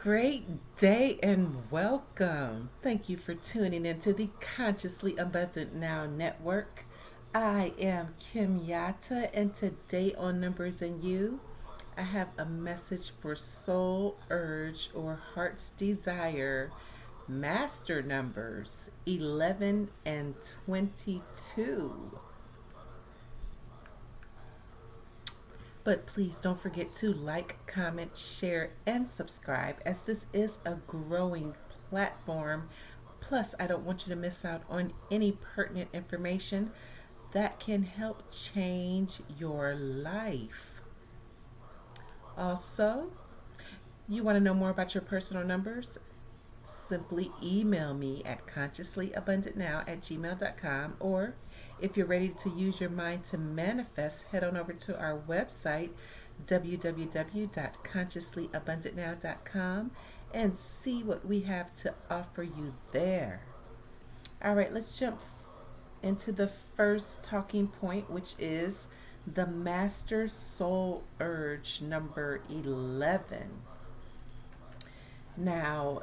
great day and welcome. Thank you for tuning into the Consciously Abundant Now Network. I am Kim Yata, and today on Numbers and You, I have a message for Soul Urge or Heart's Desire Master Numbers 11 and 22. But please don't forget to like, comment, share, and subscribe as this is a growing platform. Plus, I don't want you to miss out on any pertinent information that can help change your life. Also, you want to know more about your personal numbers? Simply email me at consciouslyabundantnow@gmail.com, or if you're ready to use your mind to manifest, head on over to our website www.consciouslyabundantnow.com and see what we have to offer you there. All right, let's jump into the first talking point, which is the Master Soul Urge number 11. Now,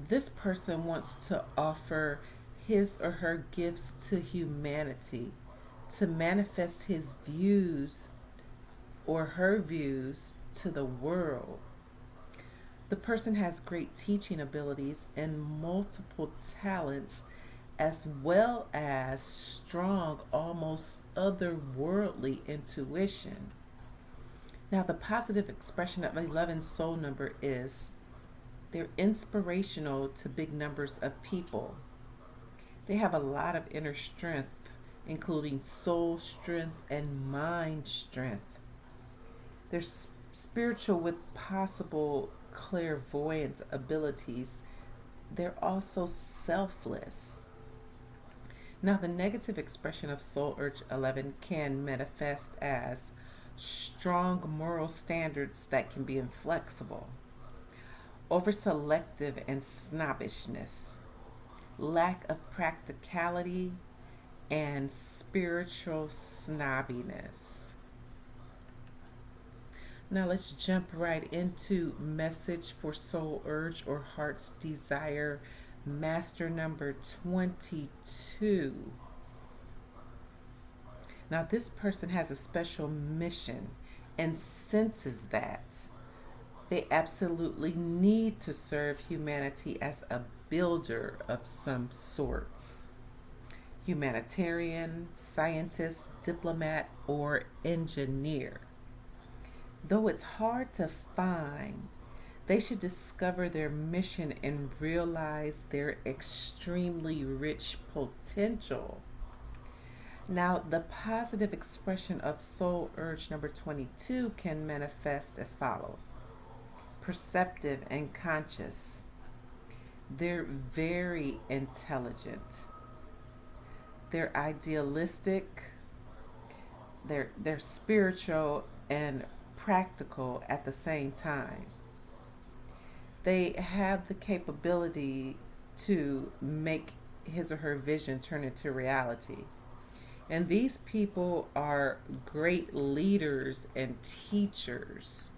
this person wants to offer his or her gifts to humanity, to manifest his views or her views to the world. The person has great teaching abilities and multiple talents, as well as strong, almost otherworldly intuition. Now, the positive expression of 11 soul number is they're inspirational to big numbers of people. They have a lot of inner strength, including soul strength and mind strength. They're spiritual with possible clairvoyant abilities. They're also selfless. Now, the negative expression of Soul Urge 11 can manifest as strong moral standards that can be inflexible, over selective and snobbishness, lack of practicality, and spiritual snobbiness. Now let's jump right into message for Soul Urge or Heart's Desire Master number 22. Now this person has a special mission and senses that they absolutely need to serve humanity as a builder of some sorts. Humanitarian, scientist, diplomat, or engineer. Though it's hard to find, they should discover their mission and realize their extremely rich potential. Now, the positive expression of Soul Urge number 22 can manifest as follows: perceptive and conscious. They're very intelligent. They're idealistic. They're spiritual and practical at the same time. They have the capability to make his or her vision turn into reality. And these people are great leaders and teachers.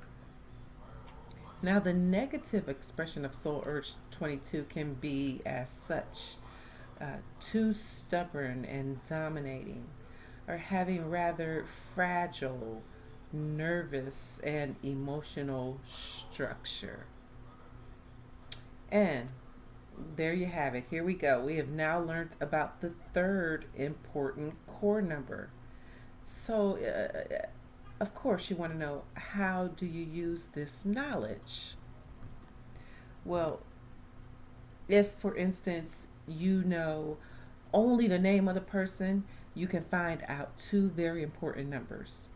Now, the negative expression of Soul Urge 22 can be as such: too stubborn and dominating, or having rather fragile, nervous, and emotional structure. And there you have it. Here we go. We have now learned about the third important core number. So, of course, you want to know, how do you use this knowledge? Well, if, for instance, you know only the name of the person, you can find out two very important numbers: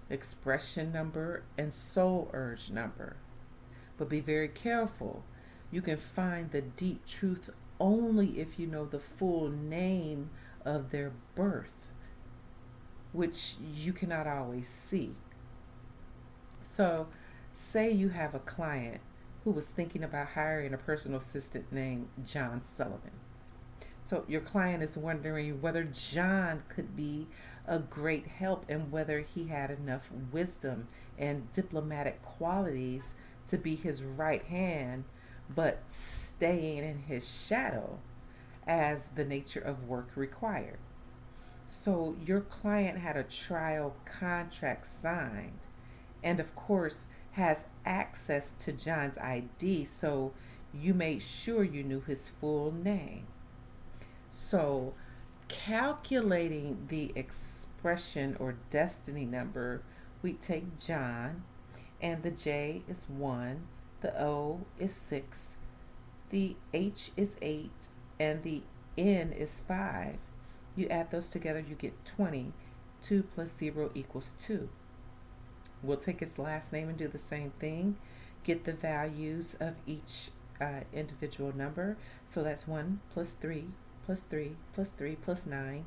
expression number and soul urge number. But be very careful. You can find the deep truth only if you know the full name of their birth, which you cannot always see. So, say you have a client who was thinking about hiring a personal assistant named John Sullivan. So, your client is wondering whether John could be a great help and whether he had enough wisdom and diplomatic qualities to be his right hand, but staying in his shadow as the nature of work required. So your client had a trial contract signed and, of course, has access to John's ID, so you made sure you knew his full name. So, calculating the expression or destiny number, we take John, and the J is 1, the O is 6, the H is 8, and the N is 5. You add those together, you get 20. 2 plus 0 equals 2. We'll take his last name and do the same thing. Get the values of each individual number. So that's 1 plus 3 plus 3 plus 3 plus 9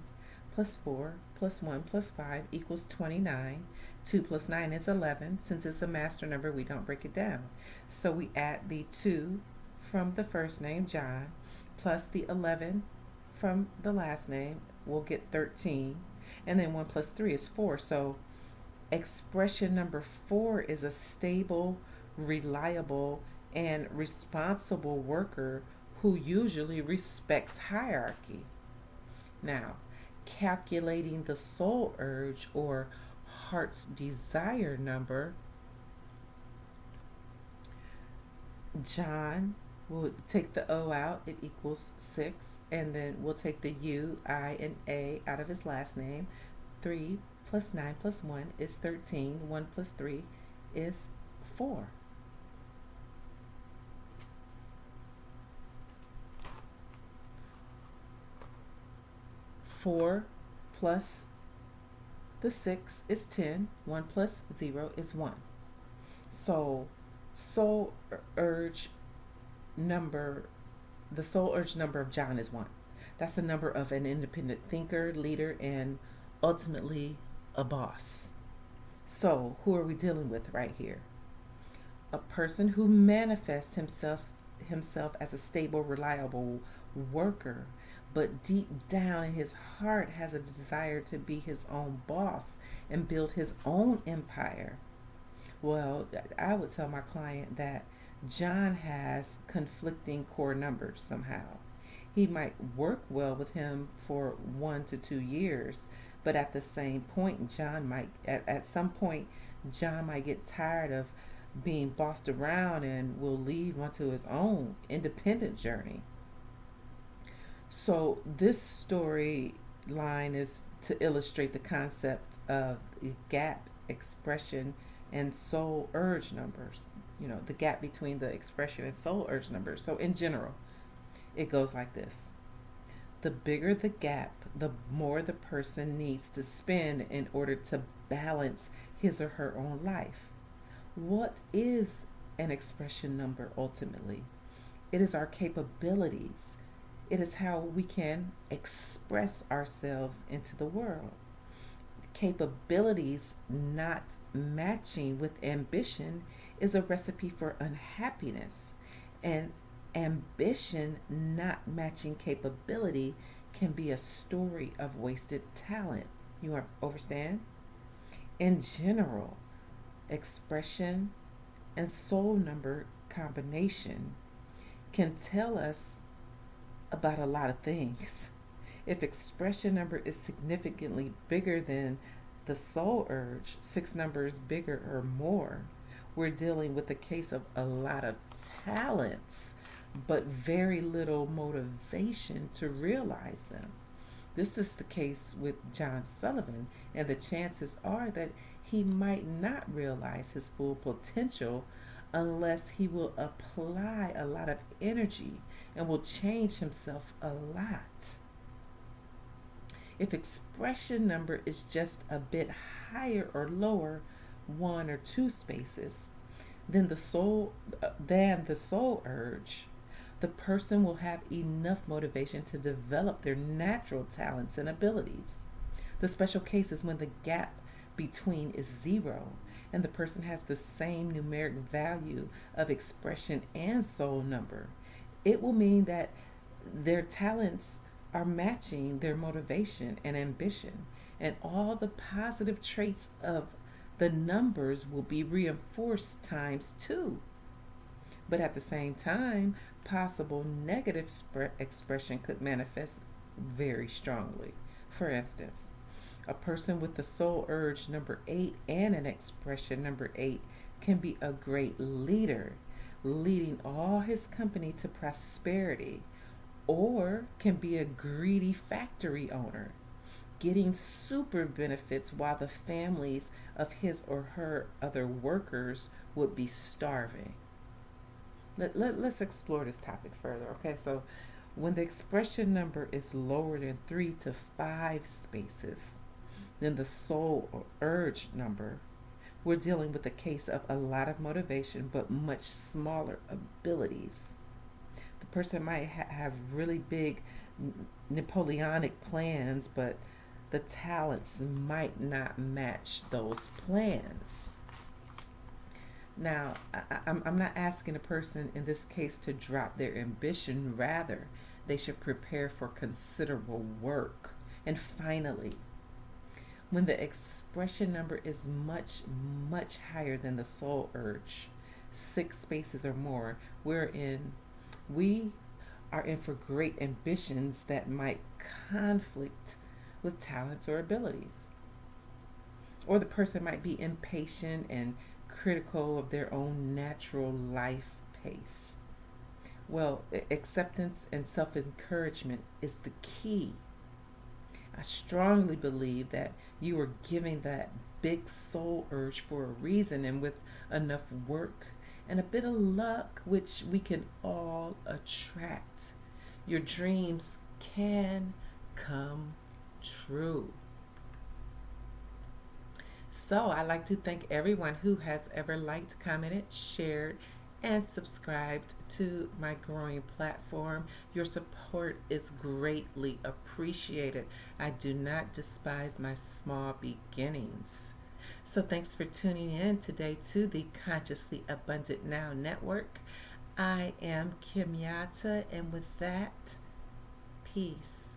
plus 4 plus 1 plus 5 equals 29. 2 plus 9 is 11. Since it's a master number, we don't break it down. So we add the 2 from the first name, John, plus the 11 from the last name. We'll get 13. And then 1 plus 3 is 4. So expression number 4 is a stable, reliable, and responsible worker who usually respects hierarchy. Now, calculating the soul urge or heart's desire number, John will take the O out, it equals 6, and then we'll take the U, I, and A out of his last name. 3 plus 9 plus 1 is 13. 1 plus 3 is 4. Four plus the 6 is 10. 1 plus 0 is 1. So soul urge number, the soul urge number of John is 1. That's the number of an independent thinker, leader, and ultimately a boss. So who are we dealing with right here? A person who manifests himself as a stable, reliable worker, but deep down in his heart has a desire to be his own boss and build his own empire. Well, I would tell my client that John has conflicting core numbers somehow. He might work well with him for 1 to 2 years, but at the same point, at some point, John might get tired of being bossed around and will leave onto his own independent journey. So this storyline is to illustrate the concept of gap expression and soul urge numbers. The gap between the expression and soul urge numbers. So in general, it goes like this. The bigger the gap, the more the person needs to spend in order to balance his or her own life. What is an expression number ultimately? It is our capabilities. It is how we can express ourselves into the world. Capabilities not matching with ambition is a recipe for unhappiness. And ambition not matching capability can be a story of wasted talent. You understand? In general, expression and soul number combination can tell us about a lot of things. If expression number is significantly bigger than the soul urge, 6 numbers bigger or more, we're dealing with a case of a lot of talents, but very little motivation to realize them. This is the case with John Sullivan, and the chances are that he might not realize his full potential unless he will apply a lot of energy and will change himself a lot. If expression number is just a bit higher or lower, 1 or 2 spaces, than the soul urge, the person will have enough motivation to develop their natural talents and abilities. The special case is when the gap between is 0 and the person has the same numeric value of expression and soul number. It will mean that their talents are matching their motivation and ambition, and all the positive traits of the numbers will be reinforced times 2. But at the same time, possible negative expression could manifest very strongly. For instance, a person with the soul urge number 8 and an expression number 8 can be a great leader, leading all his company to prosperity, or can be a greedy factory owner, getting super benefits while the families of his or her other workers would be starving. Let's explore this topic further. Okay, so when the expression number is lower than 3 to 5 spaces, then the soul or urge number, we're dealing with a case of a lot of motivation but much smaller abilities. The person might have really big Napoleonic plans, but the talents might not match those plans. Now, I'm not asking a person in this case to drop their ambition. Rather, they should prepare for considerable work. And finally, when the expression number is much, much higher than the soul urge, 6 spaces or more, we are in for great ambitions that might conflict with talents or abilities. Or the person might be impatient and critical of their own natural life pace. Well, acceptance and self encouragement is the key. I strongly believe that you are giving that big soul urge for a reason, and with enough work and a bit of luck, which we can all attract, your dreams can come true. So I'd like to thank everyone who has ever liked, commented, shared, and subscribed to my growing platform. Your support is greatly appreciated. I do not despise my small beginnings. So thanks for tuning in today to the Consciously Abundant Now Network. I am Kim Yata, and with that, peace.